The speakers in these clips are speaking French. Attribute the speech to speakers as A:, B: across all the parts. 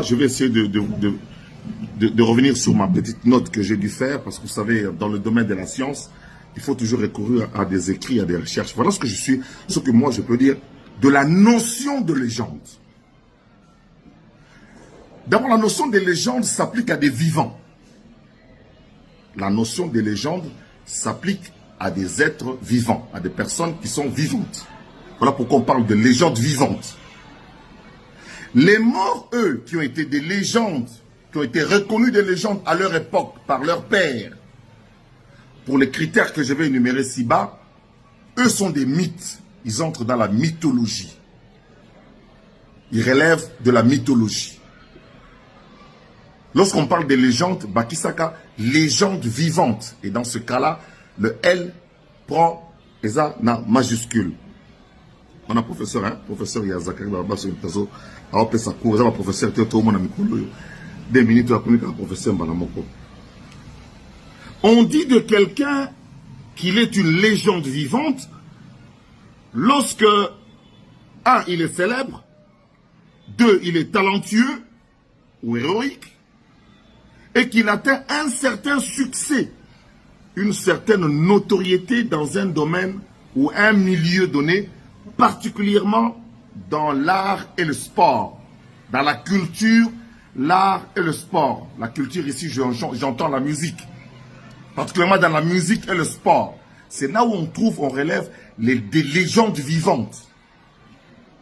A: je vais essayer de revenir sur ma petite note que j'ai dû faire, parce que vous savez, dans le domaine de la science, il faut toujours recourir à des écrits, à des recherches. Voilà ce que moi je peux dire de la notion de légende. D'abord, la notion de légende s'applique à des vivants. La notion de légende s'applique à des êtres vivants, à des personnes qui sont vivantes. Voilà pourquoi on parle de légende vivante. Les morts, eux, qui ont été des légendes, qui ont été reconnus des légendes à leur époque par leur père, pour les critères que je vais énumérer ci-bas, eux sont des mythes. Ils entrent dans la mythologie. Ils relèvent de la mythologie. Lorsqu'on parle de légende, Bakisaka, légende vivante. Et dans ce cas-là, le L prend eza na majuscule. On a professeur, hein? Professeur Yazakari Baba sur le réseau. Alors, ça court, ça va professeur, tout le monde a mis des minutes à communiquer professeur Banamoko. On dit de quelqu'un qu'il est une légende vivante lorsque, un, il est célèbre, deux, il est talentueux ou héroïque, et qu'il atteint un certain succès, une certaine notoriété dans un domaine ou un milieu donné, particulièrement dans l'art et le sport, dans la culture, l'art et le sport. La culture ici, j'entends la musique, particulièrement dans la musique et le sport. C'est là où on relève des légendes vivantes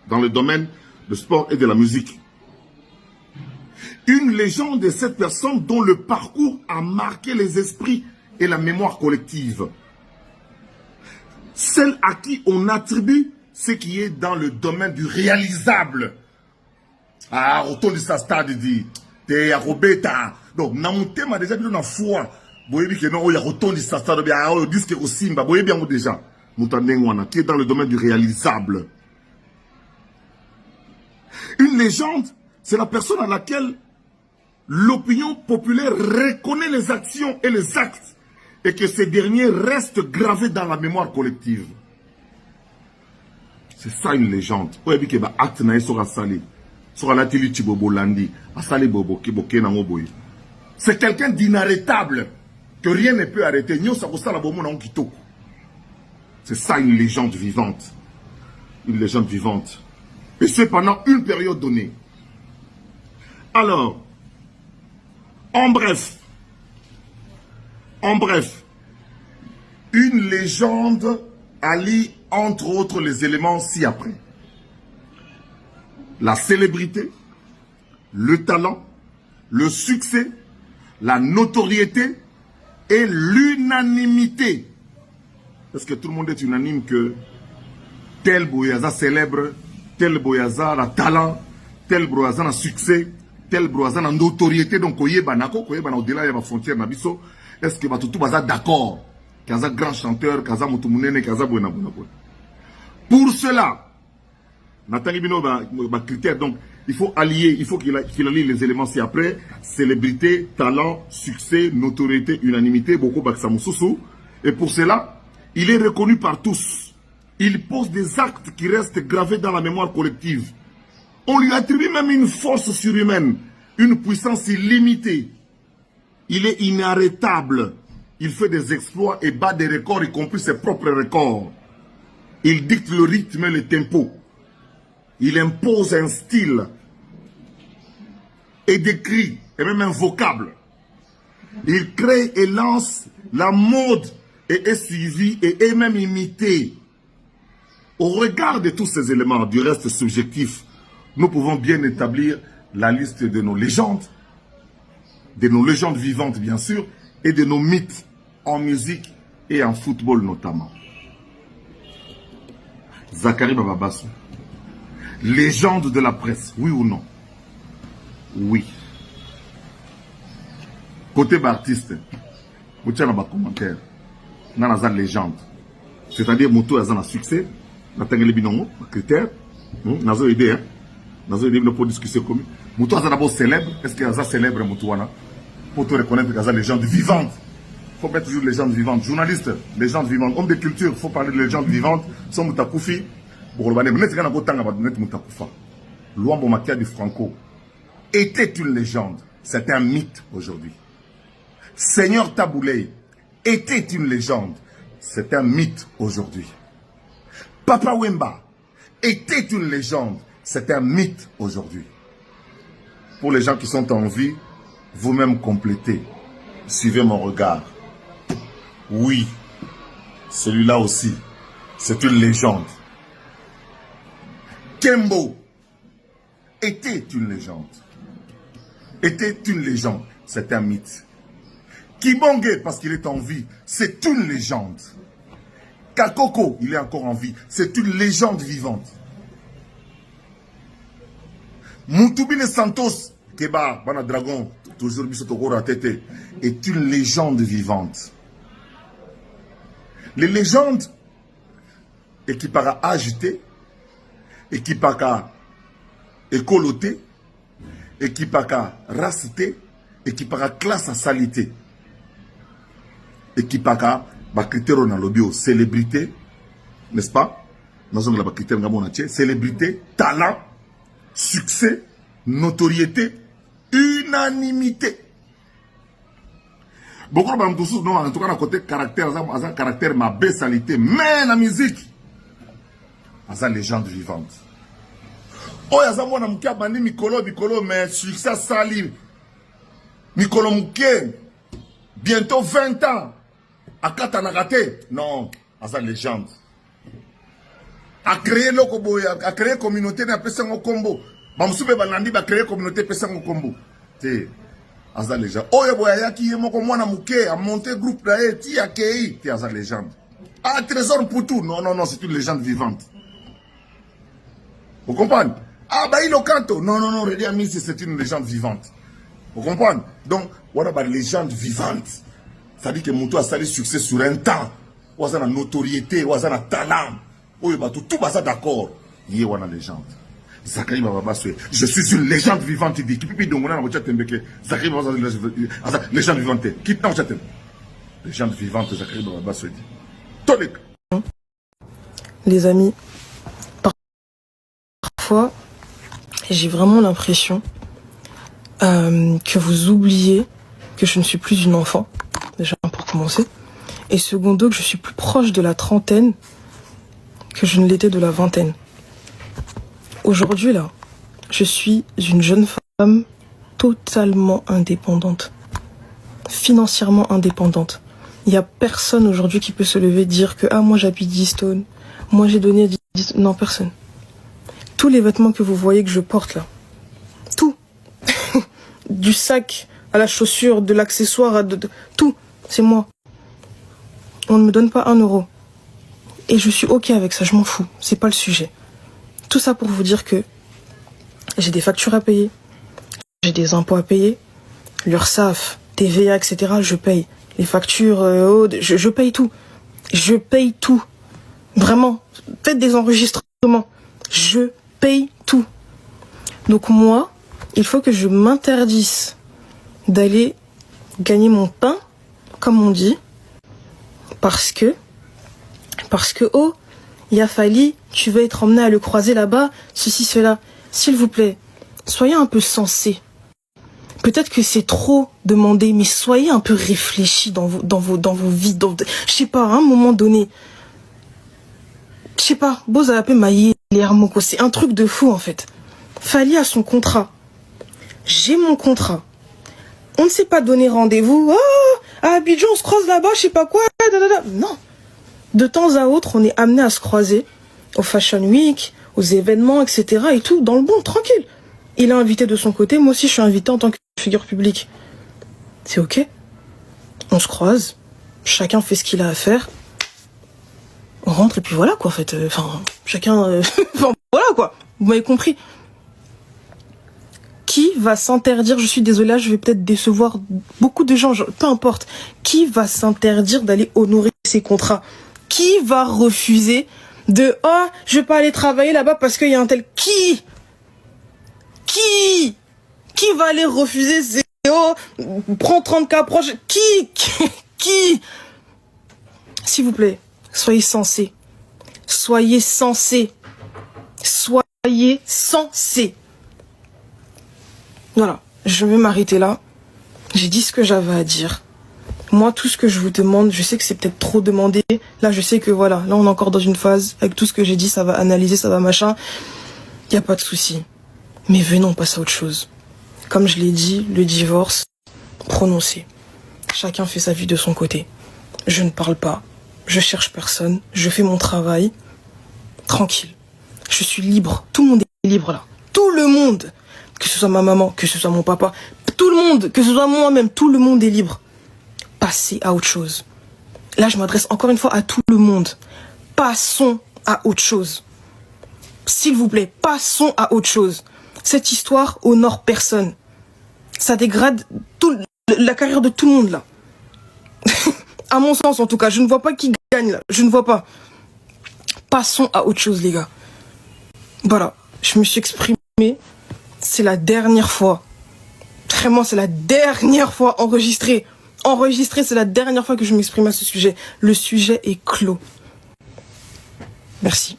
A: dans le domaine du sport et de la musique. Une légende est cette personne dont le parcours a marqué les esprits et la mémoire collective. Celle à qui on attribue ce qui est dans le domaine du réalisable. Ah, autour de sa stade, dit, t'es à Robeta. Donc, dans mon thème, déjà, dans la foi, vous voyez que non, il y a autour de sa stade, il disque au Simba, vous voyez bien déjà, qui est dans le domaine du réalisable. Une légende, c'est la personne à laquelle l'opinion populaire reconnaît les actions et les actes et que ces derniers restent gravés dans la mémoire collective. C'est ça une légende. C'est quelqu'un d'inarrêtable que rien ne peut arrêter. C'est ça une légende vivante. Une légende vivante. Et c'est pendant une période donnée. Alors, en bref, une légende allie entre autres les éléments ci-après. La célébrité, le talent, le succès, la notoriété et l'unanimité. Est-ce que tout le monde est unanime que tel Boyaza célèbre, tel Boyaza a talent, tel Boyaza a succès, tel Boyaza a notoriété, donc au-delà de la frontière Nabiso, est-ce que tout le monde est d'accord? Kaza grand chanteur, Kaza Moutoumounen, Kaza Bouena. Pour cela, Nathalie Bino critère, donc il faut allier, il faut qu'il allie les éléments ci-après, célébrité, talent, succès, notoriété, unanimité, beaucoup Baksamoussoussou. Et pour cela, il est reconnu par tous. Il pose des actes qui restent gravés dans la mémoire collective. On lui attribue même une force surhumaine, une puissance illimitée. Il est inarrêtable. Il fait des exploits et bat des records, y compris ses propres records. Il dicte le rythme et le tempo. Il impose un style et des cris, et même un vocable. Il crée et lance la mode et est suivi et est même imité. Au regard de tous ces éléments, du reste subjectif, nous pouvons bien établir la liste de nos légendes vivantes bien sûr, et de nos mythes en musique et en football notamment. Zakari Bababassou, légende de la presse, oui ou non? Oui. Côté artiste, vous tiens dans commentaire, dans la légende, c'est-à-dire Moutou a un succès, dans les binômes, critères, dans une idée, pour discuter comme Moutou a d'abord célèbre, est-ce qu'il y a un célèbre Moutouana? Pour te reconnaître qu'il y a une légende vivante. Il faut mettre toujours légende vivante. Journaliste, légende vivante. Homme de culture, il faut parler de légende vivante. Son Moutakoufi, pour le banner, net gana gotanga ba net Moutakufa. Luambo Makia du Franco. était une légende. C'est un mythe aujourd'hui. Seigneur Taboulé était une légende. C'est un mythe aujourd'hui. Papa Wemba était une légende. C'est un mythe aujourd'hui. Pour les gens qui sont en vie, vous-même complétez. Suivez mon regard. Oui, celui-là aussi, c'est une légende. Kembo était une légende. Était une légende. C'est un mythe. Kibonge, parce qu'il est en vie, c'est une légende. Kakoko, il est encore en vie. C'est une légende vivante. Moutubine Santos, Keba, Bana Dragon, toujours Bissotokora Tete, est une légende vivante. Les légendes, et qui para agiter, et qui para écoloter, et qui para raciter, et qui para classe à salité, et qui para critère on a lobby célébrité, n'est-ce pas? Nous avons la critère célébrité, talent, succès, notoriété, unanimité. Beaucoup de gens non, en tout cas, côté caractère, un caractère ma bessalité, mais la musique, c'est une légende vivante. Oh, il y a un moukia bandi Mikolo, mais succès sali. Mikolo Mouké, bientôt 20 ans. À Katanagate, non, c'est une légende. A créer lokobo, a créer communauté na pesango combo. Bamsoube balandi ba créer communauté pesango combo. Té asa légende. Oyo boya ki yemoko mwana muke a monter groupe là ti akei, té asa légende. Ah trésor pour tout. Non non non, c'est une légende vivante. Vous comprenez? Ah bah il canto. Non non non, Redi Amisi c'est une légende vivante. Vous comprenez? Donc voilà ba légende vivante. Ça dit que Moutou a sali succès sur un temps. Ou a la notoriété, ou a la talent. Ou tout ça d'accord. Il y a une légende. Zachary Baba je suis une légende vivante. Il dit, qui peut donc on a Zachary Baba légende vivante. Qui t'en chatte? Légende vivante, Zachary Baba dit. Tonic.
B: Les amis, parfois, j'ai vraiment l'impression que vous oubliez que je ne suis plus une enfant. Déjà pour commencer, et secondo que je suis plus proche de la trentaine que je ne l'étais de la vingtaine. Aujourd'hui là, je suis une jeune femme totalement indépendante, financièrement indépendante. Il n'y a personne aujourd'hui qui peut se lever et dire que ah moi j'habite 10 tonnes, moi j'ai donné 10... Non, personne. Tous les vêtements que vous voyez que je porte là, tout, du sac à la chaussure, de l'accessoire, à tout. C'est moi. On ne me donne pas 1 euro. Et je suis ok avec ça, je m'en fous. C'est pas le sujet. Tout ça pour vous dire que j'ai des factures à payer. J'ai des impôts à payer. l'URSSAF, TVA, etc. Je paye. Les factures, je paye tout. Je paye tout. Vraiment. Faites des enregistrements. Je paye tout. Donc moi, il faut que je m'interdise d'aller gagner mon pain, comme on dit, parce que oh, il a fallu, tu vas être emmené à le croiser là-bas, ceci, cela. S'il vous plaît, soyez un peu sensés. Peut-être que c'est trop demandé, mais soyez un peu réfléchis dans vos vies. Je sais pas, à un moment donné, je sais pas, Bozapé Maïe, les Hermoko, c'est un truc de fou en fait. Fali a son contrat. J'ai mon contrat. On ne s'est pas donné rendez-vous. Oh, à Abidjan, on se croise là-bas, je sais pas quoi. Non. De temps à autre, on est amené à se croiser au Fashion Week, aux événements, etc. et tout, dans le bon, tranquille. Il est invité de son côté, moi aussi je suis invité en tant que figure publique. C'est ok. On se croise, chacun fait ce qu'il a à faire. On rentre et puis voilà quoi en fait. Enfin, chacun... voilà quoi. Vous m'avez compris. Qui va s'interdire, je suis désolée, là, je vais peut-être décevoir beaucoup de gens, peu importe. Qui va s'interdire d'aller honorer ses contrats? Qui va refuser de « Oh, je vais pas aller travailler là-bas parce qu'il y a un tel... » Qui va aller refuser ces... Oh, prends 30K proche... Qui S'il vous plaît, soyez sensés. Soyez sensés. Soyez sensés. Voilà, je vais m'arrêter là. J'ai dit ce que j'avais à dire. Moi, tout ce que je vous demande, je sais que c'est peut-être trop demandé. Là, je sais que voilà, là, on est encore dans une phase, avec tout ce que j'ai dit, ça va analyser, ça va machin. Il n'y a pas de souci. Mais venons, on passe à autre chose. Comme je l'ai dit, le divorce, prononcé. Chacun fait sa vie de son côté. Je ne parle pas. Je cherche personne. Je fais mon travail. Tranquille. Je suis libre. Tout le monde est libre là. Tout le monde. Que ce soit ma maman, que ce soit mon papa. Tout le monde. Que ce soit moi-même. Tout le monde est libre. Passez à autre chose. Là, je m'adresse encore une fois à tout le monde. Passons à autre chose. S'il vous plaît, passons à autre chose. Cette histoire honore personne. Ça dégrade la carrière de tout le monde là. À mon sens en tout cas, je ne vois pas qui gagne là. Je ne vois pas. Passons à autre chose les gars. Voilà, je me suis exprimé. C'est la dernière fois. Vraiment, c'est la dernière fois enregistré. Enregistré, c'est la dernière fois que je m'exprime à ce sujet. Le sujet est clos. Merci.